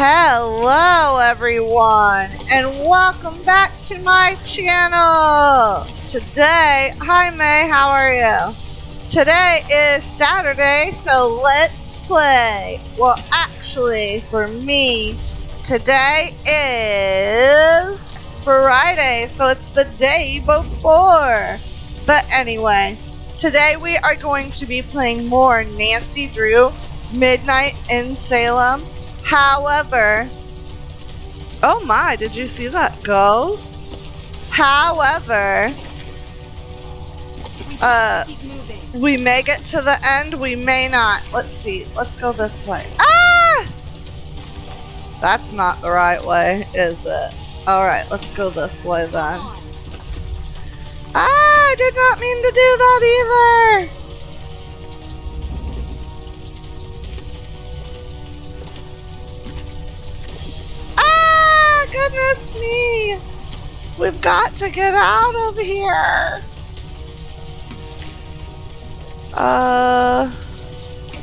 Hello everyone, and welcome back to my channel. Today, hi May, how are you? Today is Saturday, so let's play. Well, actually, for me, today is Friday, so it's the day before. But anyway, today we are going to be playing more Nancy Drew Midnight in Salem. However, oh my, did you see that ghost? However, we may get to the end, we may not. Let's see, let's go this way. Ah! That's not the right way, is it? Alright, let's go this way then. Ah, I did not mean to do that either! Goodness me! We've got to get out of here!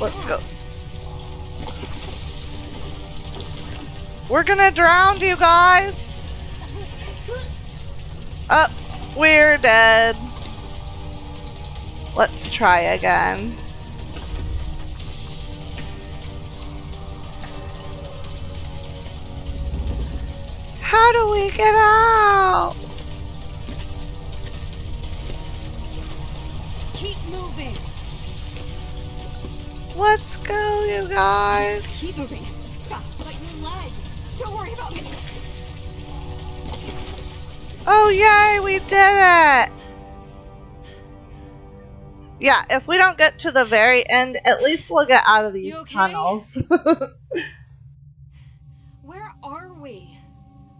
Let's go. We're gonna drown, you guys! Oh, we're dead. Let's try again. How do we get out? Keep moving. Let's go, you guys. Keep moving. Fast, like your leg. Don't worry about me. Oh, yay, we did it. Yeah, if we don't get to the very end, at least we'll get out of these tunnels. Where are we?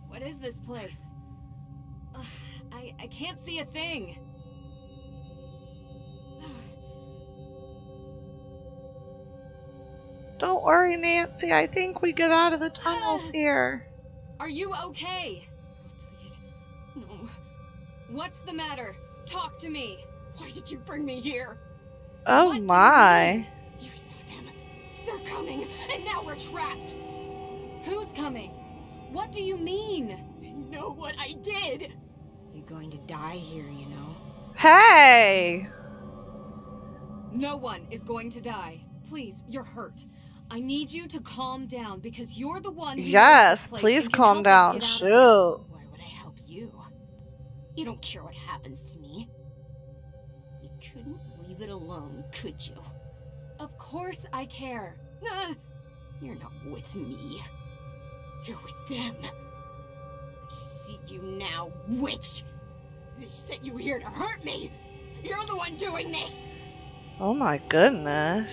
What is this place? I can't see a thing. Don't worry, Nancy. I think we get out of the tunnels here. Are you okay? Oh, please. No. What's the matter? Talk to me. Why did you bring me here? Oh what my. You saw them. They're coming, and now we're trapped. Who's coming? What do you mean? They know what I did. You're going to die here, you know. Hey! No one is going to die. Please, you're hurt. I need you to calm down because you're the one who Yes, please calm down. Shoot. Why would I help you? You don't care what happens to me. You couldn't leave it alone, could you? Of course I care. You're not with me. You're with them. I see you now, witch. They sent you here to hurt me. You're the one doing this. Oh my goodness.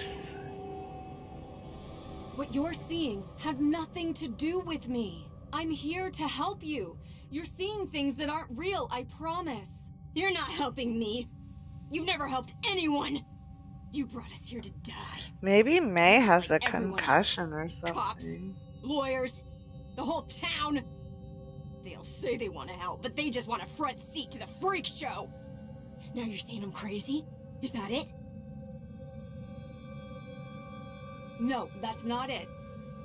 What you're seeing has nothing to do with me. I'm here to help you. You're seeing things that aren't real, I promise. You're not helping me. You've never helped anyone. You brought us here to die. Maybe May has a like concussion or something. Cops, lawyers, the whole town. They'll say they want to help, but they just want a front seat to the freak show. Now you're saying I'm crazy? Is that it? No, that's not it.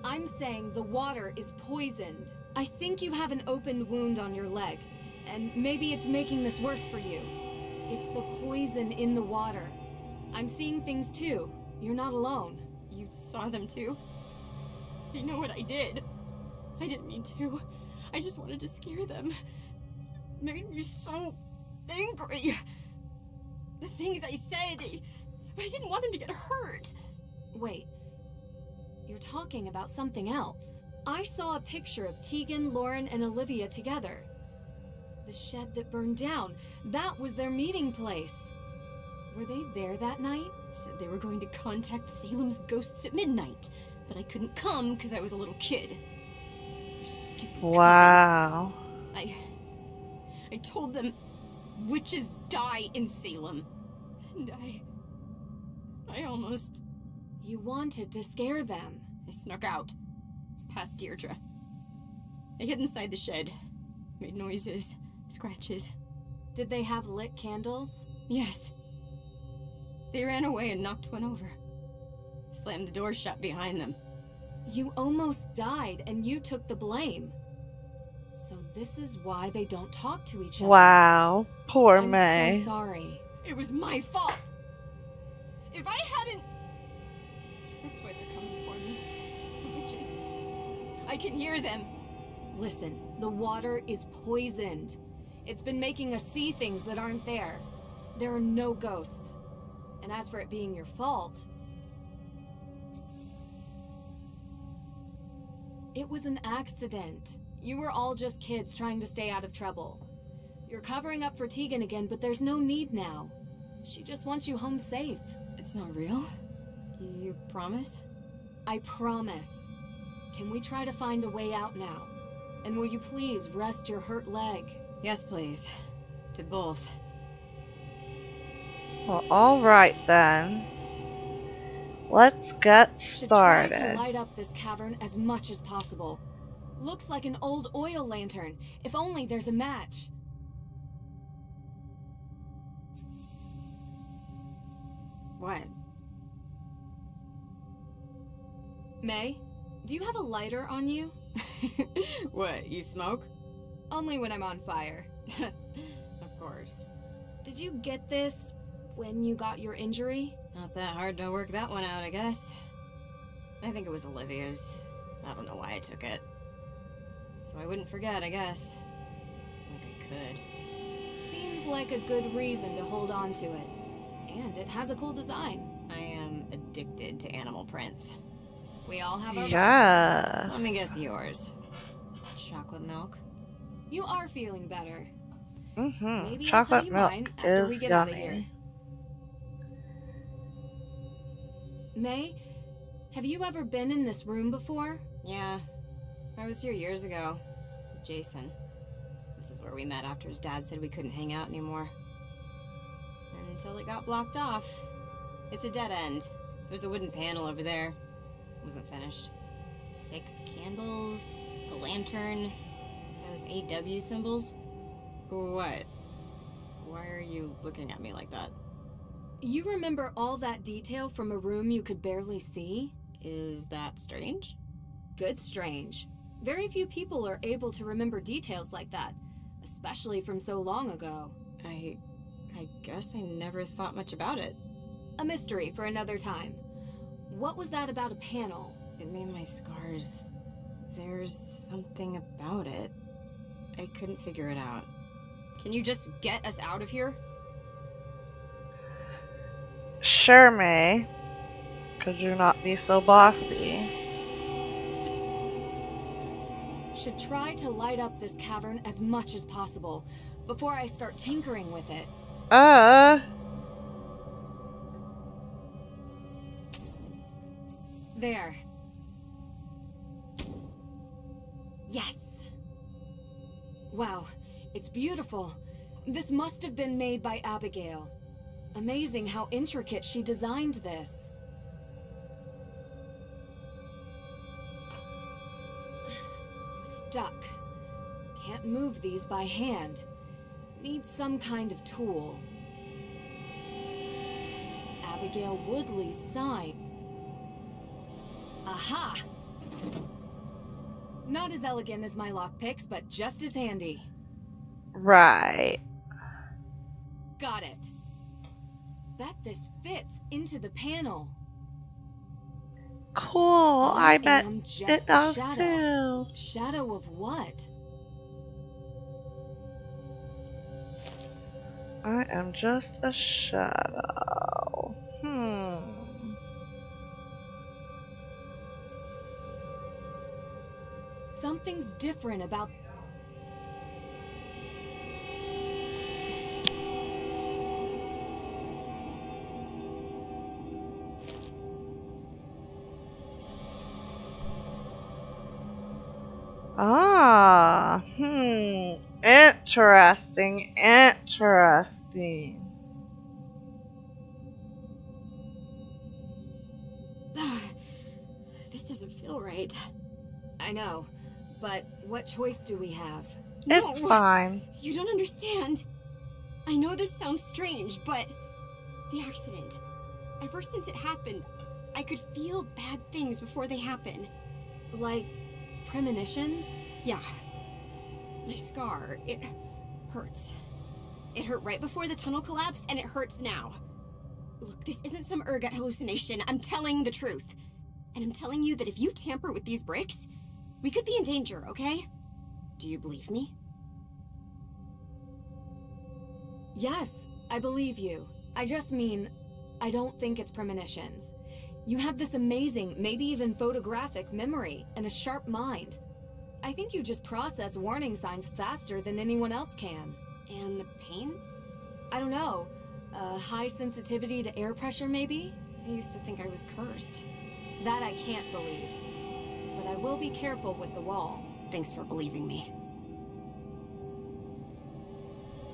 I'm saying the water is poisoned. I think you have an open wound on your leg, and maybe it's making this worse for you. It's the poison in the water. I'm seeing things too. You're not alone. You saw them too? They know what I did. I didn't mean to. I just wanted to scare them. It made me so angry. The things I said, but I didn't want them to get hurt. Wait. You're talking about something else. I saw a picture of Tegan, Lauren, and Olivia together. The shed that burned down, that was their meeting place. Were they there that night? Said they were going to contact Salem's ghosts at midnight, but I couldn't come because I was a little kid. Stupid. Wow. I told them witches die in Salem. And I almost... You wanted to scare them. I snuck out, past Deirdre. I hid inside the shed, made noises, scratches. Did they have lit candles? Yes. They ran away and knocked one over. Slammed the door shut behind them. You almost died, and you took the blame. So this is why they don't talk to each other. Wow. Poor I'm May. so sorry. It was my fault. If I hadn't... That's why they're coming for me. The witches. I can hear them. Listen, the water is poisoned. It's been making us see things that aren't there. There are no ghosts. And as for it being your fault... It was an accident. You were all just kids trying to stay out of trouble. You're covering up for Tegan again, but there's no need now. She just wants you home safe. It's not real? You promise? I promise. Can we try to find a way out now? And will you please rest your hurt leg? Yes, please. To both. Well, alright then. Let's get Should try to started. light up this cavern as much as possible. Looks like an old oil lantern. If only there's a match. What? May, do you have a lighter on you? What, you smoke? Only when I'm on fire. Of course. Did you get this when you got your injury? Not that hard to work that one out, I guess. I think it was Olivia's. I don't know why I took it. So I wouldn't forget, I guess. Like I could. Seems like a good reason to hold on to it. And it has a cool design. I am addicted to animal prints. We all have our Yeah. Let me guess yours. Chocolate milk? You are feeling better. Maybe I'll tell Chocolate you milk mine after we is get out of here. yummy. May, have you ever been in this room before? Yeah. I was here years ago. With Jason. This is where we met after his dad said we couldn't hang out anymore. Until it got blocked off. It's a dead end. There's a wooden panel over there. Wasn't finished. 6 candles, a lantern, those AW symbols. What? Why are you looking at me like that? You remember all that detail from a room you could barely see? Is that strange? Good strange. Very few people are able to remember details like that, especially from so long ago. I guess I never thought much about it. A mystery for another time. What was that about a panel? It made my scars. There's something about it. I couldn't figure it out. Can you just get us out of here? Sure, May. Could you not be so bossy? Should try to light up this cavern as much as possible before I start tinkering with it. There. Yes. Wow, it's beautiful. This must have been made by Abigail. Amazing how intricate she designed this. Stuck. Can't move these by hand. Need some kind of tool. Abigail Woodley's sign. Aha! Not as elegant as my lockpicks, but just as handy. Right. Got it. Bet this fits into the panel. Cool. I bet am just it the does shadow. too. Shadow of what? I am just a shadow. Something's different about... Ah, interesting, interesting. This doesn't feel right. I know, but what choice do we have? It's No. fine. You don't understand. I know this sounds strange, but the accident. Ever since it happened, I could feel bad things before they happen. Like premonitions? Yeah. My scar, it hurts. It hurt right before the tunnel collapsed, and it hurts now. Look, this isn't some ergot hallucination. I'm telling the truth. And I'm telling you that if you tamper with these bricks, we could be in danger, okay? Do you believe me? Yes, I believe you. I just mean, I don't think it's premonitions. You have this amazing, maybe even photographic memory and a sharp mind. I think you just process warning signs faster than anyone else can. And the pain? I don't know. High sensitivity to air pressure, maybe? I used to think I was cursed. That I can't believe. But I will be careful with the wall. Thanks for believing me.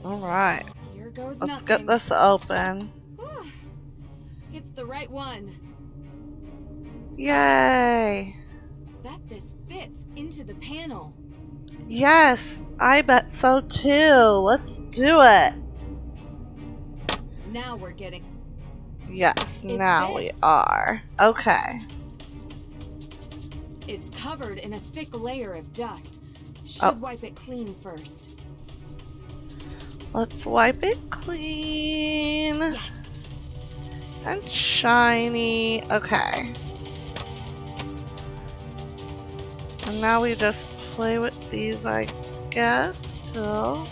Alright. Here goes Let's nothing. get this open. Whew. It's the right one. Yay! Bet this fits into the panel. Yes, I bet so too. Let's do it. Now we're getting... Yes, It now we fits. are. Okay. It's covered in a thick layer of dust. Should Oh. wipe it clean first. Let's wipe it clean. Yes. And shiny. Okay. And now we just play with these, I guess, till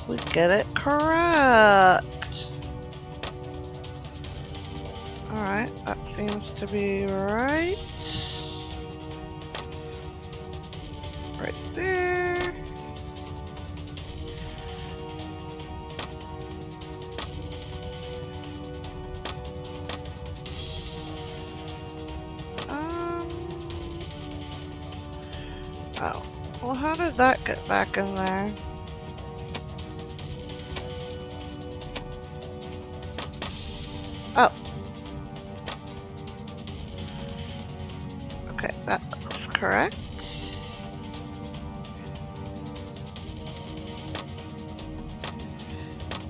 we get it correct. Alright, that seems to be right. Right there. Oh. Well, how did that get back in there? Oh. Okay, that looks correct.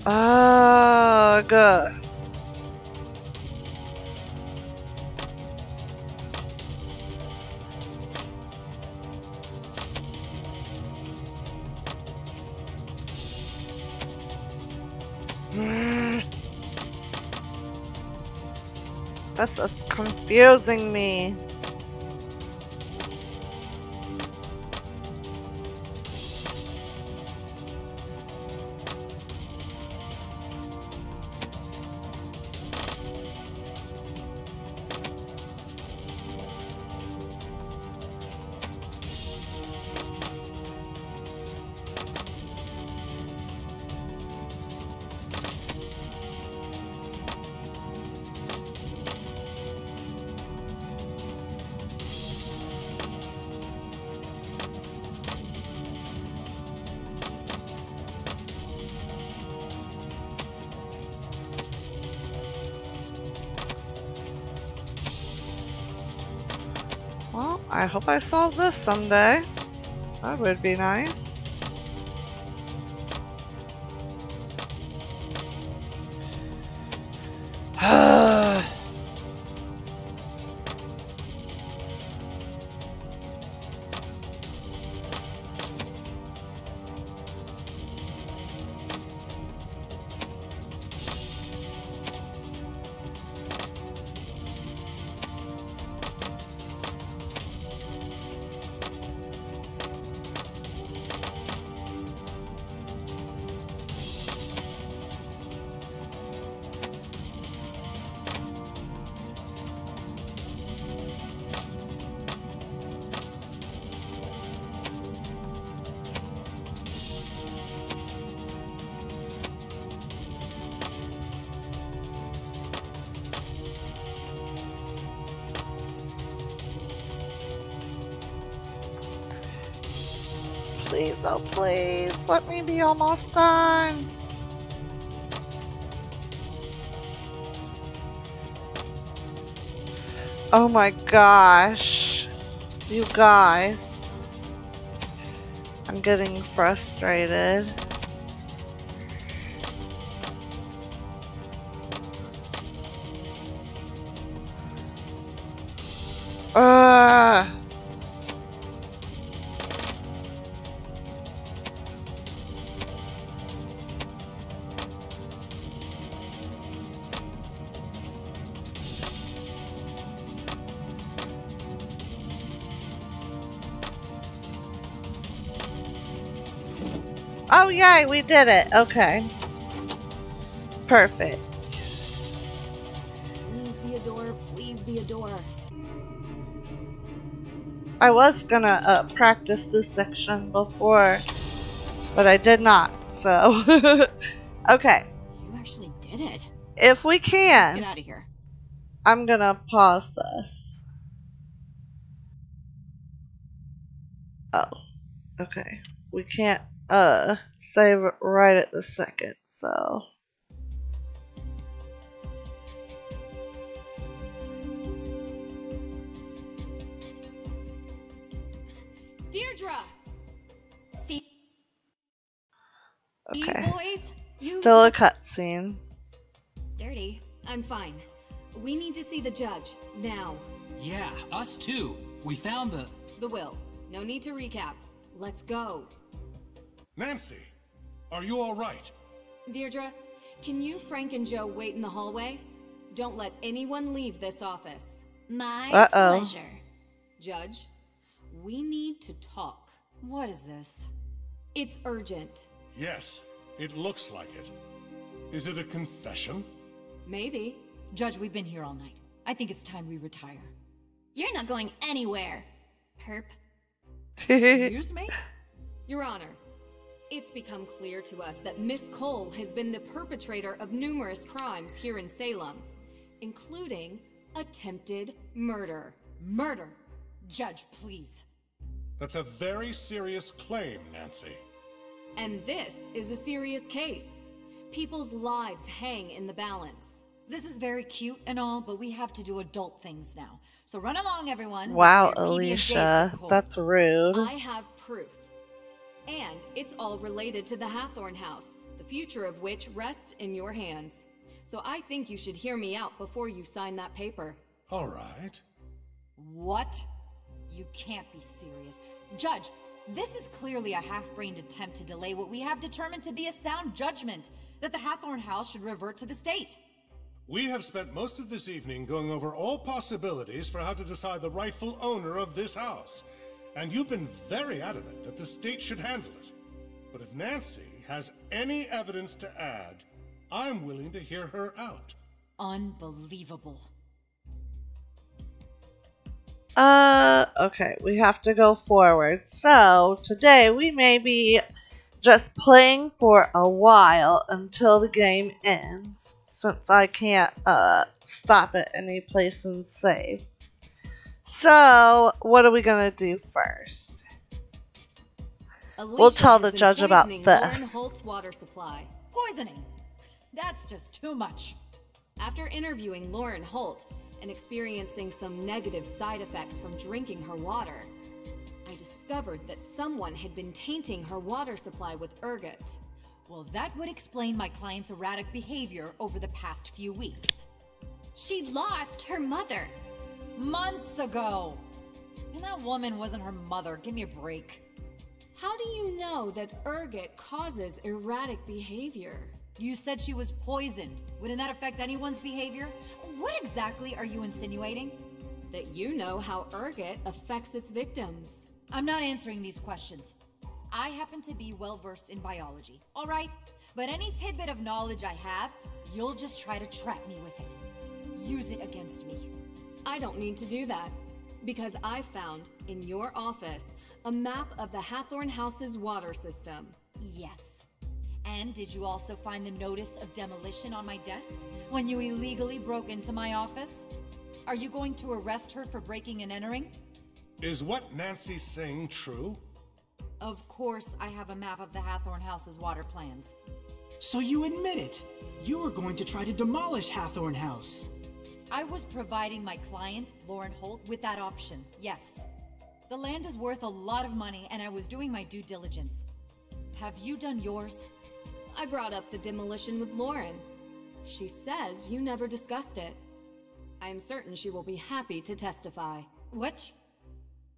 Ah, good. This is confusing me. Well, I hope I solve this someday. That would be nice. Please, oh please, let me be almost done. Oh my gosh, you guys. I'm getting frustrated. Uh. Oh, yay, we did it. Okay. Perfect. Please be a door. Please be a door. I was gonna practice this section before, but I did not, so. Okay. You actually did it. If we Let's can, get out of here. I'm gonna pause this. Oh. Okay. We can't, save it right at the second, so. Deirdre! See, Okay. boys? You Still a look cutscene. dirty. I'm fine. We need to see the judge. Now. Yeah, us too. We found The will. No need to recap. Let's go. Nancy, are you all right? Deirdre, can you, Frank, and Joe wait in the hallway? Don't let anyone leave this office. My pleasure. Judge, we need to talk. What is this? It's urgent. Yes, it looks like it. Is it a confession? Maybe. Judge, we've been here all night. I think it's time we retire. You're not going anywhere, perp. Excuse me? Your Honor, it's become clear to us that Miss Cole has been the perpetrator of numerous crimes here in Salem, including attempted murder. Murder. Judge, please. That's a very serious claim, Nancy. And this is a serious case. People's lives hang in the balance. This is very cute and all, but we have to do adult things now. So run along, everyone. Wow, before your PB&Js Alicia. get cold. That's rude. I have proof. And it's all related to the Hathorn house, the future of which rests in your hands. So I think you should hear me out before you sign that paper. All right. What? You can't be serious. Judge, this is clearly a half-brained attempt to delay what we have determined to be a sound judgment, that the Hathorn house should revert to the state. We have spent most of this evening going over all possibilities for how to decide the rightful owner of this house. And you've been very adamant that the state should handle it. But if Nancy has any evidence to add, I'm willing to hear her out. Unbelievable. Okay, we have to go forward. So, today we may be just playing for a while until the game ends, since I can't, stop at any place and save. So, what are we gonna do first? Alicia We'll tell has the been judge about poisoning this. Lauren Holt's water supply. Poisoning. That's just too much. After interviewing Lauren Holt and experiencing some negative side effects from drinking her water, I discovered that someone had been tainting her water supply with ergot. Well, that would explain my client's erratic behavior over the past few weeks. She lost her mother. Months ago. And that woman wasn't her mother. Give me a break. How do you know that ergot causes erratic behavior? You said she was poisoned. Wouldn't that affect anyone's behavior? What exactly are you insinuating? That you know how ergot affects its victims. I'm not answering these questions. I happen to be well-versed in biology, all right? But any tidbit of knowledge I have, you'll just try to trap me with it. Use it against me. I don't need to do that, because I found, in your office, a map of the Hathorn house's water system. Yes. And did you also find the notice of demolition on my desk when you illegally broke into my office? Are you going to arrest her for breaking and entering? Is what Nancy's saying true? Of course I have a map of the Hathorn house's water plans. So you admit it. You were going to try to demolish Hathorn House. I was providing my client, Lauren Holt, with that option, yes. The land is worth a lot of money and I was doing my due diligence. Have you done yours? I brought up the demolition with Lauren. She says you never discussed it. I am certain she will be happy to testify. What?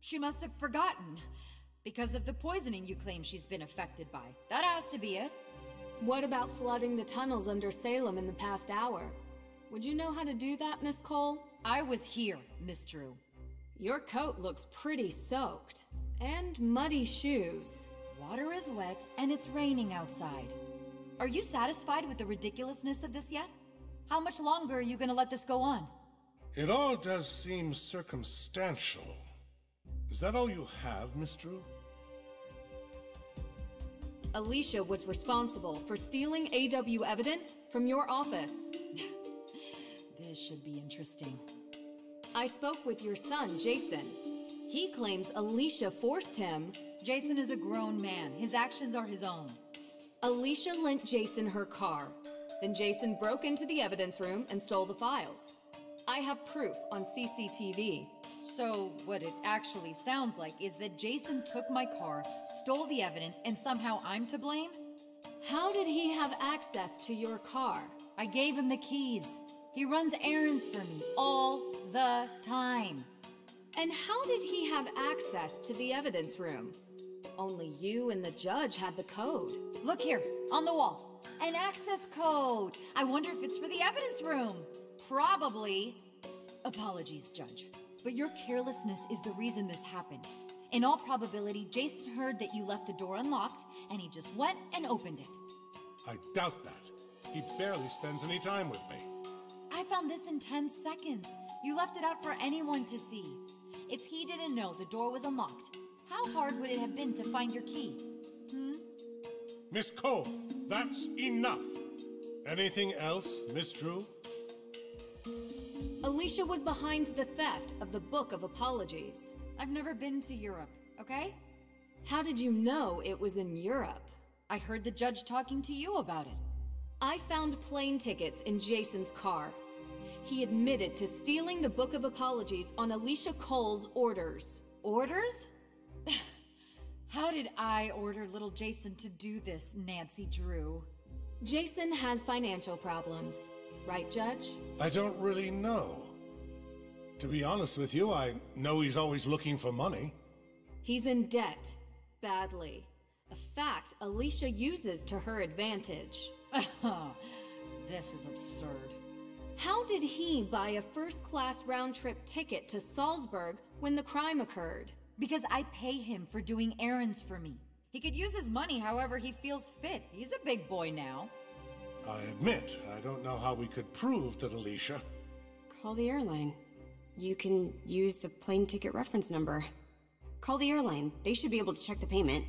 She must have forgotten. Because of the poisoning you claim she's been affected by. That has to be it. What about flooding the tunnels under Salem in the past hour? Would you know how to do that, Miss Cole? I was here, Miss Drew. Your coat looks pretty soaked. And muddy shoes. Water is wet, and it's raining outside. Are you satisfied with the ridiculousness of this yet? How much longer are you gonna let this go on? It all does seem circumstantial. Is that all you have, Miss Drew? Alicia was responsible for stealing AW evidence from your office. This should be interesting. I spoke with your son, Jason. He claims Alicia forced him. Jason is a grown man. His actions are his own. Alicia lent Jason her car. Then Jason broke into the evidence room and stole the files. I have proof on CCTV. So, what it actually sounds like is that Jason took my car, stole the evidence, and somehow I'm to blame? How did he have access to your car? I gave him the keys. He runs errands for me all the time. And how did he have access to the evidence room? Only you and the judge had the code. Look here, on the wall. An access code. I wonder if it's for the evidence room. Probably. Apologies, Judge. But your carelessness is the reason this happened. In all probability, Jason heard that you left the door unlocked, and he just went and opened it. I doubt that. He barely spends any time with me. I found this in 10 seconds. You left it out for anyone to see. If he didn't know the door was unlocked, how hard would it have been to find your key? Miss Cole, that's enough. Anything else, Miss Drew? Alicia was behind the theft of the Book of Apologies. I've never been to Europe, okay? How did you know it was in Europe? I heard the judge talking to you about it. I found plane tickets in Jason's car. He admitted to stealing the Book of Apologies on Alicia Cole's orders. Orders? How did I order little Jason to do this, Nancy Drew? Jason has financial problems, right, Judge? I don't really know. To be honest with you, I know he's always looking for money. He's in debt, badly. A fact Alicia uses to her advantage. This is absurd. How did he buy a first-class round-trip ticket to Salzburg when the crime occurred? Because I pay him for doing errands for me. He could use his money however he feels fit. He's a big boy now. I admit, I don't know how we could prove that Alicia... Call the airline. You can use the plane ticket reference number. Call the airline. They should be able to check the payment.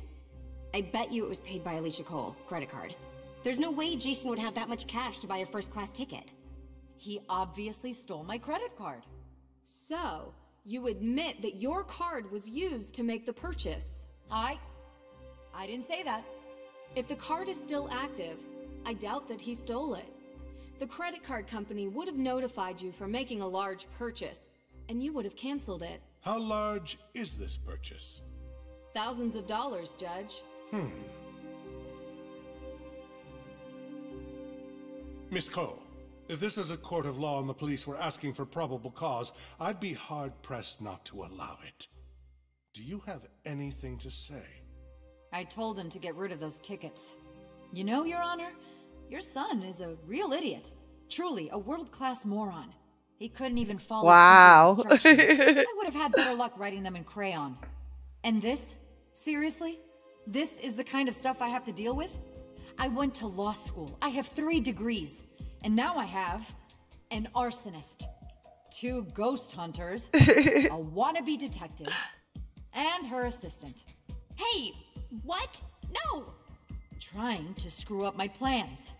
I bet you it was paid by Alicia Cole, credit card. There's no way Jason would have that much cash to buy a first-class ticket. He obviously stole my credit card. So, you admit that your card was used to make the purchase. I didn't say that. If the card is still active, I doubt that he stole it. The credit card company would have notified you for making a large purchase, and you would have canceled it. How large is this purchase? Thousands of dollars, Judge. Miss Cole, if this was a court of law and the police were asking for probable cause, I'd be hard-pressed not to allow it. Do you have anything to say? I told him to get rid of those tickets. You know, Your Honor, your son is a real idiot. Truly, a world-class moron. He couldn't even follow simple instructions. I would have had better luck writing them in crayon. And this? Seriously? This is the kind of stuff I have to deal with? I went to law school. I have 3 degrees. And now I have an arsonist, 2 ghost hunters, a wannabe detective, and her assistant. Hey! What? No! Trying to screw up my plans.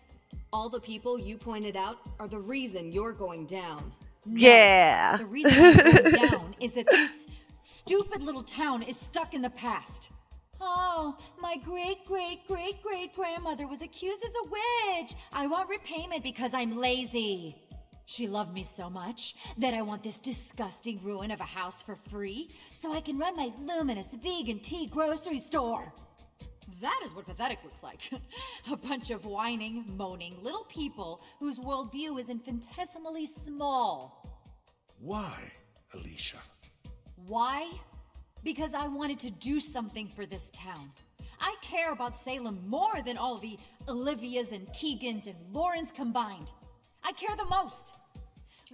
All the people you pointed out are the reason you're going down. No, Yeah. the reason I'm going down is that this stupid little town is stuck in the past. Oh, my great-great-great-great-grandmother was accused as a witch. I want repayment because I'm lazy. She loved me so much that I want this disgusting ruin of a house for free so I can run my luminous vegan tea grocery store. That is what pathetic looks like. A bunch of whining, moaning little people whose worldview is infinitesimally small. Why, Alicia? Why? Because I wanted to do something for this town. I care about Salem more than all the Olivias and Tegans and Laurens combined. I care the most.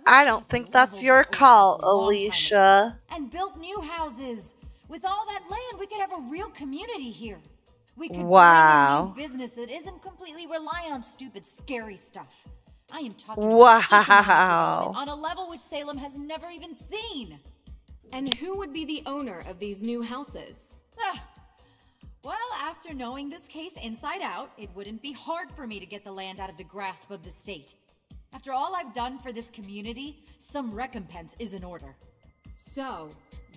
I don't think that's your call, Alicia. And built new houses. With all that land, we could have a real community here. We could Wow. bring in new business that isn't completely reliant on stupid, scary stuff. I am talking Wow. about economic development on a level which Salem has never even seen. And who would be the owner of these new houses? Well, after knowing this case inside out, it wouldn't be hard for me to get the land out of the grasp of the state. After all I've done for this community, some recompense is in order. So,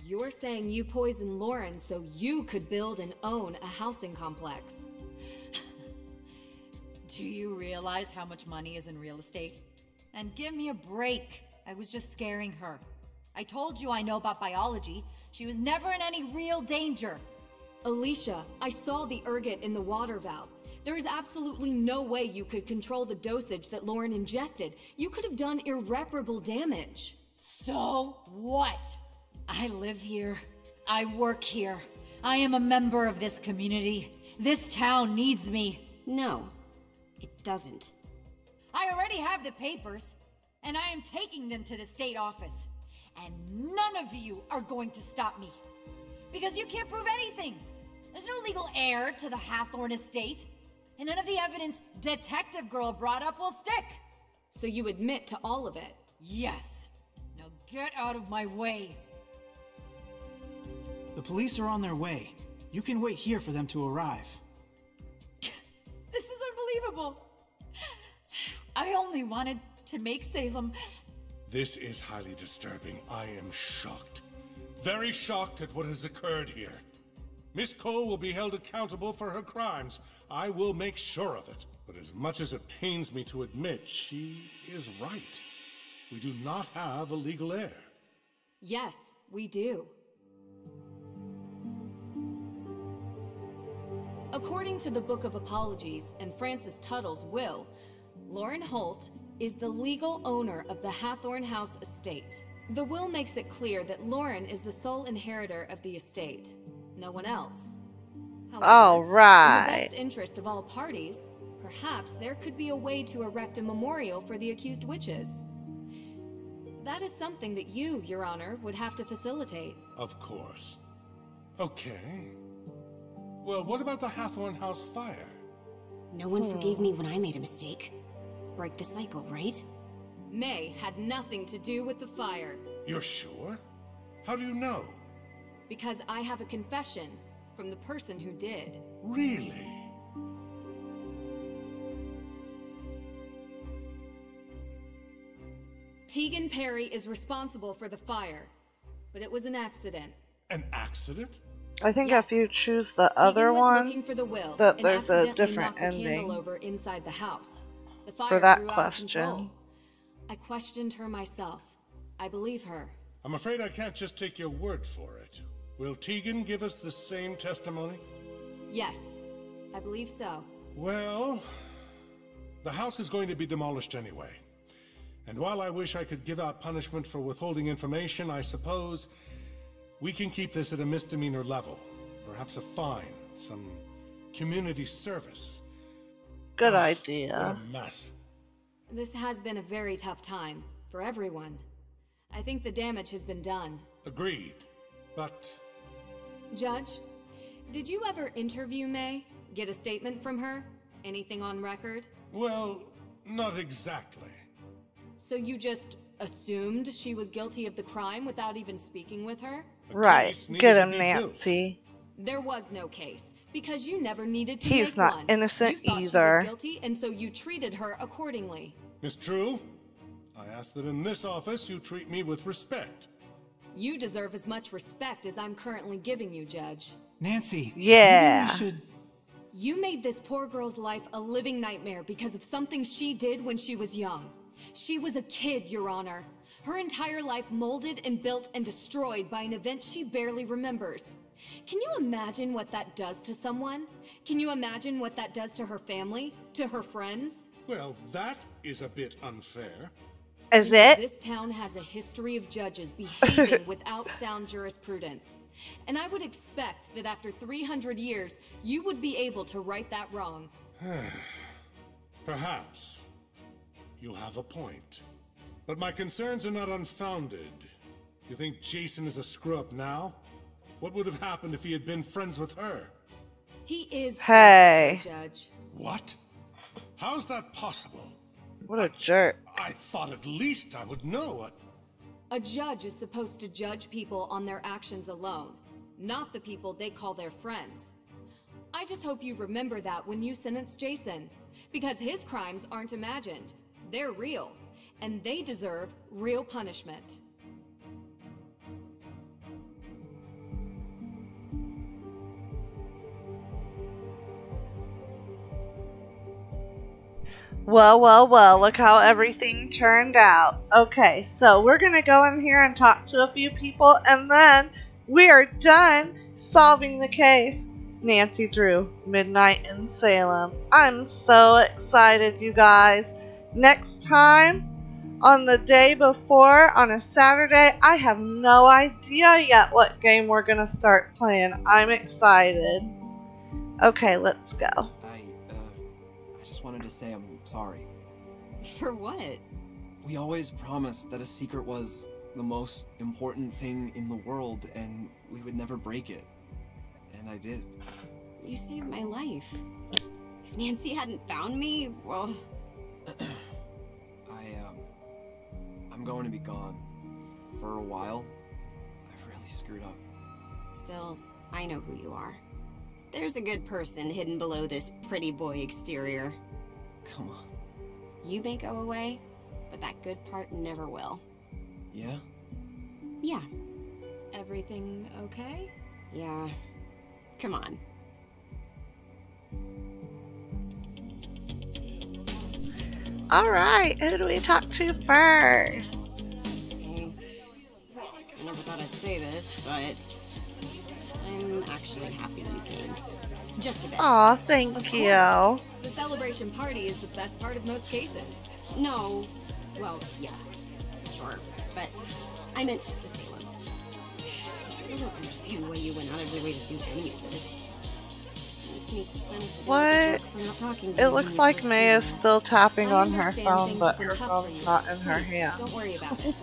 you're saying you poisoned Lauren so you could build and own a housing complex? Do you realize how much money is in real estate? And give me a break. I was just scaring her. I told you I know about biology. She was never in any real danger. Alicia, I saw the ergot in the water valve. There is absolutely no way you could control the dosage that Lauren ingested. You could have done irreparable damage. So what? I live here. I work here. I am a member of this community. This town needs me. No, it doesn't. I already have the papers, and I am taking them to the state office. And none of you are going to stop me. Because you can't prove anything. There's no legal heir to the Hathorn estate. And none of the evidence Detective Girl brought up will stick. So you admit to all of it? Yes. Now get out of my way. The police are on their way. You can wait here for them to arrive. This is unbelievable. I only wanted to make Salem... This is highly disturbing. I am shocked. Very shocked at what has occurred here. Miss Cole will be held accountable for her crimes. I will make sure of it. But as much as it pains me to admit, she is right. We do not have a legal heir. Yes, we do. According to the Book of Apologies and Francis Tuttle's will, Lauren Holt is the legal owner of the Hathorn House estate. The will makes it clear that Lauren is the sole inheritor of the estate, no one else. However, All right. in the best interest of all parties, perhaps there could be a way to erect a memorial for the accused witches. That is something that you, Your Honor, would have to facilitate. Of course. Okay. Well, what about the Hathorn House fire? No one forgave me when I made a mistake. Break the cycle, right? May had nothing to do with the fire. You're sure? How do you know? Because I have a confession from the person who did. Really? Tegan Perry is responsible for the fire, but it was an accident. An accident? I think Yes. if you choose the Tegan other went one, looking for the will that and there's a accidentally different knocked a candle ending over inside the house. The fire for that grew out of question. control. I questioned her myself. I believe her. I'm afraid I can't just take your word for it. Will Tegan give us the same testimony? Yes, I believe so. Well, the house is going to be demolished anyway. And while I wish I could give out punishment for withholding information, I suppose we can keep this at a misdemeanor level. Perhaps a fine, some community service. Good What idea. a mess. This has been a very tough time for everyone. I think the damage has been done. Agreed. But Judge, did you ever interview May? Get a statement from her? Anything on record? well, not exactly. So you just assumed she was guilty of the crime without even speaking with her? A Right. case needed Get to him, be built. Nancy. There was no case, because you never needed to He's make not one. innocent You thought she either. was guilty, and so you treated her accordingly. Miss True, I ask that in this office you treat me with respect. You deserve as much respect as I'm currently giving you, Judge. Nancy. Yeah. Maybe we should... You made this poor girl's life a living nightmare because of something she did when she was young. She was a kid, Your Honor. Her entire life molded and built and destroyed by an event she barely remembers. Can you imagine what that does to someone? Can you imagine what that does to her family? To her friends? Well, that is a bit unfair. Is it? This town has a history of judges behaving without sound jurisprudence. And I would expect that after 300 years, you would be able to right that wrong. Perhaps. You have a point. But my concerns are not unfounded. You think Jason is a screw-up now? What would have happened if he had been friends with her? He is Hey. Judge. What? How's that possible? What a jerk. I thought at least I would know. A judge is supposed to judge people on their actions alone, not the people they call their friends. I just hope you remember that when you sentence Jason, because his crimes aren't imagined. They're real, and they deserve real punishment. Well, look how everything turned out. Okay, so we're gonna go in here and talk to a few people, and then we are done solving the case. Nancy Drew, Midnight in Salem. I'm so excited, you guys. Next time, on the day before, on a Saturday, I have no idea yet what game we're gonna start playing. I'm excited. Okay, let's go. I just wanted to say I'm sorry. For what? We always promised that a secret was the most important thing in the world, and we would never break it. And I did. You saved my life. If Nancy hadn't found me, well... I'm going to be gone. For a while. I've really screwed up. Still, I know who you are. There's a good person hidden below this pretty boy exterior. Come on. You may go away, but that good part never will. Yeah? Yeah. Everything okay? Yeah. Come on. Alright, who do we talk to first? Okay. I never thought I'd say this, but I'm actually happy we came. Just a bit. Aw, thank you. The celebration party is the best part of most cases. No. Well, yes. Sure. But I meant to Salem. I still don't understand why you went out of your way to do any of this. Makes me kind of feel like a jerk for not talking to It you looks when you like first May is came. still tapping I on her understand phone, things but have been her tough for phone's you. not in her Please, hand. Don't worry about it.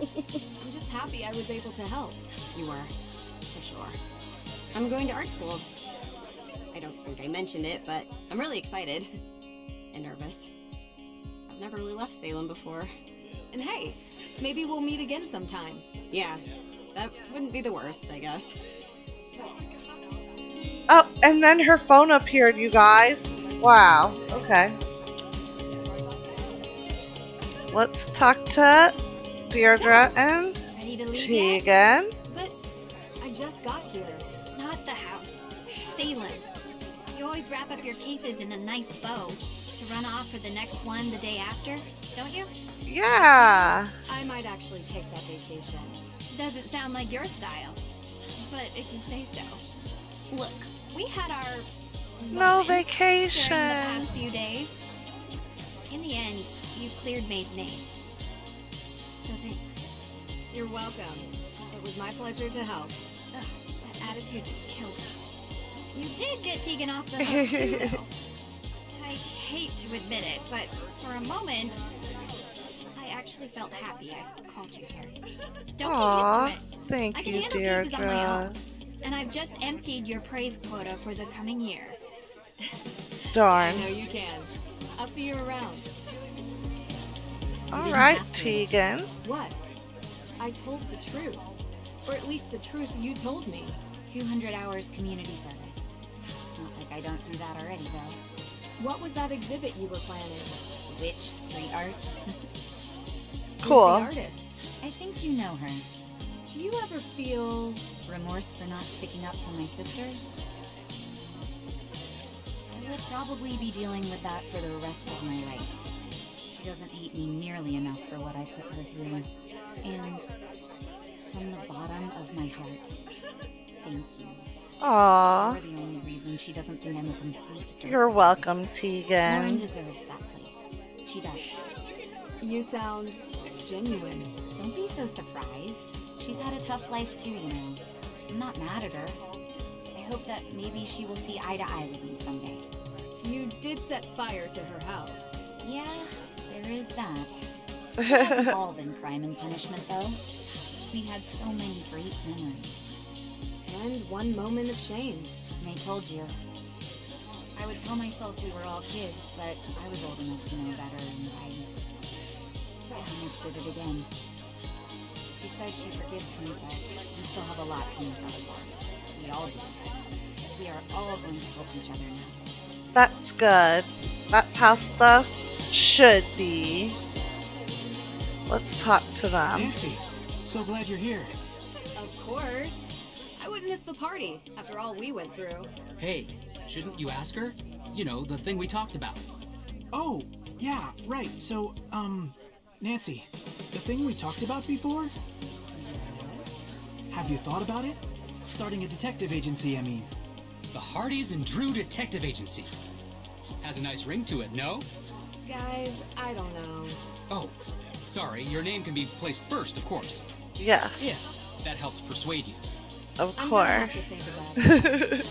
I'm just happy I was able to help. You are, for sure. I'm going to art school. I don't think I mentioned it, but I'm really excited. And nervous. I've never really left Salem before. And hey, maybe we'll meet again sometime. Yeah, that wouldn't be the worst, I guess. Oh, and then her phone appeared, you guys. Wow, okay. Let's talk to Deirdre and Ready to leave yet? Tegan. But I just got here. Not the house. Salem. You always wrap up your cases in a nice bow to run off for the next one the day after, don't you? Yeah. I might actually take that vacation. Doesn't sound like your style. But if you say so. Look, we had our No moments vacation. during the past few days. In the end, you cleared May's name. So thanks. You're welcome. It was my pleasure to help. Ugh, that attitude just kills me. You did get Tegan off the hook too, though. I hate to admit it, but for a moment, I actually felt happy I called you here. Don't Aw, get used to it. thank I can you, handle cases on my Deirdre. own. And I've just emptied your praise quota for the coming year. I Darn. know you can. I'll see you around. Alright, have to. Tegan. What? I told the truth. Or at least the truth you told me. 200 hours community service. It's not like I don't do that already, though. What was that exhibit you were planning? Which street art? Who's Cool. the artist? I think you know her. Do you ever feel... Remorse for not sticking up for my sister? I will probably be dealing with that for the rest of my life. She doesn't hate me nearly enough for what I put her through. And from the bottom of my heart, thank you. Aw. You're the only reason she doesn't think I'm a complete jerk. You're welcome, Lauren Tegan. deserves that place. She does. You sound genuine. Don't be so surprised. She's had a tough life too, you know. I'm not mad at her. I hope that maybe she will see eye to eye with me someday. You did set fire to her house. Yeah, there is that. It hasn't all been crime and punishment, though. We had so many great memories. And one moment of shame. And I told you. I would tell myself we were all kids, but I was old enough to know better, and I almost did it again. She says she forgives me, but we still have a lot to make up for. We all do. We are all going to help each other now. That's good. That's how stuff should be. Let's talk to them. Nancy, so glad you're here. Of course. I wouldn't miss the party after all we went through. Hey, shouldn't you ask her? You know, the thing we talked about. Oh, yeah, right. So, Nancy, the thing we talked about before? Have you thought about it? Starting a detective agency, I mean. The Hardys and Drew Detective Agency. Has a nice ring to it, no? Guys, I don't know. Oh, sorry, your name can be placed first, of course. Yes. If that helps persuade you. Of I'm gonna have course. to think about it.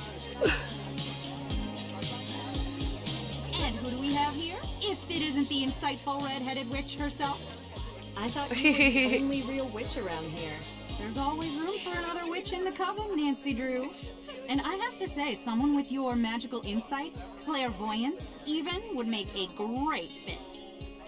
And who do we have here? If it isn't the insightful red-headed witch herself. I thought you were the only real witch around here. There's always room for another witch in the coven, Nancy Drew. And I have to say, someone with your magical insights, clairvoyance even, would make a great fit.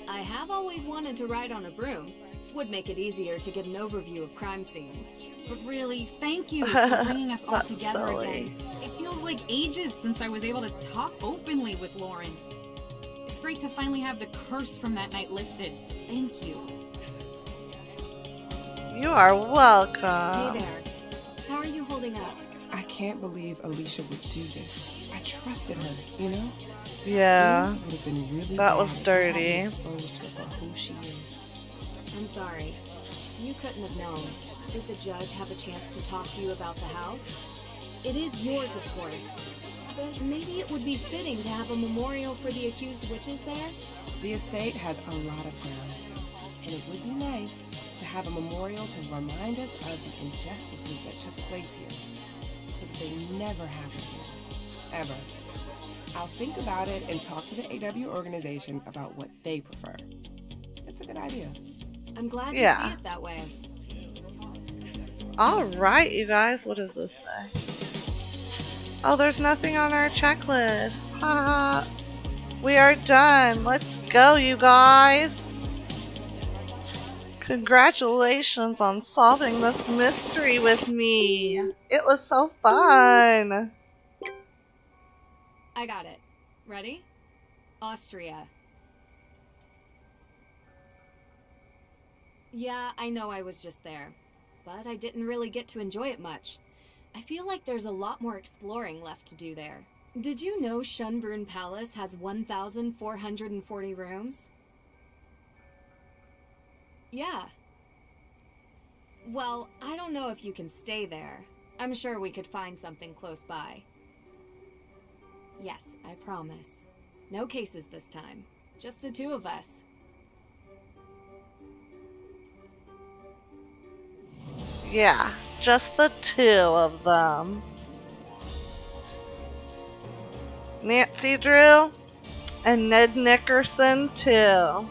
I have always wanted to ride on a broom. Would make it easier to get an overview of crime scenes. But really, thank you for bringing us all That's together silly. again. It feels like ages since I was able to talk openly with Lauren. It's great to finally have the curse from that night lifted. Thank you. You are Hey welcome. there. How are you holding up? I can't believe Alicia would do this. I trusted her, you know? Yeah. Things would have been really That bad was if I dirty. hadn't exposed her for who she is. I'm sorry. You couldn't have known. Did the judge have a chance to talk to you about the house? It is yours, of course. But maybe it would be fitting to have a memorial for the accused witches there? The estate has a lot of ground, and it would be nice to have a memorial to remind us of the injustices that took place here, so that they never happen here. Ever. I'll think about it and talk to the AW organization about what they prefer. It's a good idea. I'm glad you Yeah. see it that way. Alright, you guys. What does this say? Oh, there's nothing on our checklist. Haha. We are done. Let's go, you guys. Congratulations on solving this mystery with me. It was so fun. I got it. Ready? Austria. Yeah, I know I was just there, but I didn't really get to enjoy it much. I feel like there's a lot more exploring left to do there. Did you know Schönbrunn Palace has 1,440 rooms? Yeah. Well, I don't know if you can stay there. I'm sure we could find something close by. Yes, I promise. No cases this time. Just the two of us. Yeah, just the two of them. Nancy Drew and Ned Nickerson too.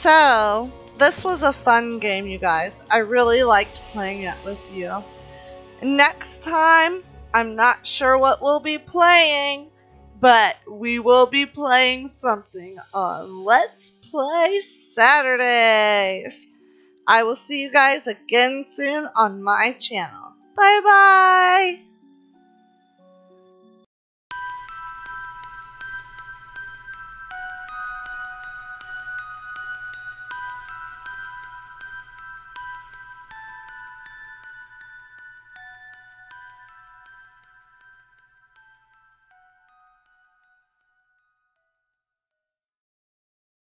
So, this was a fun game, you guys. I really liked playing it with you. Next time, I'm not sure what we'll be playing, but we will be playing something on Let's Play Saturdays. I will see you guys again soon on my channel. Bye bye!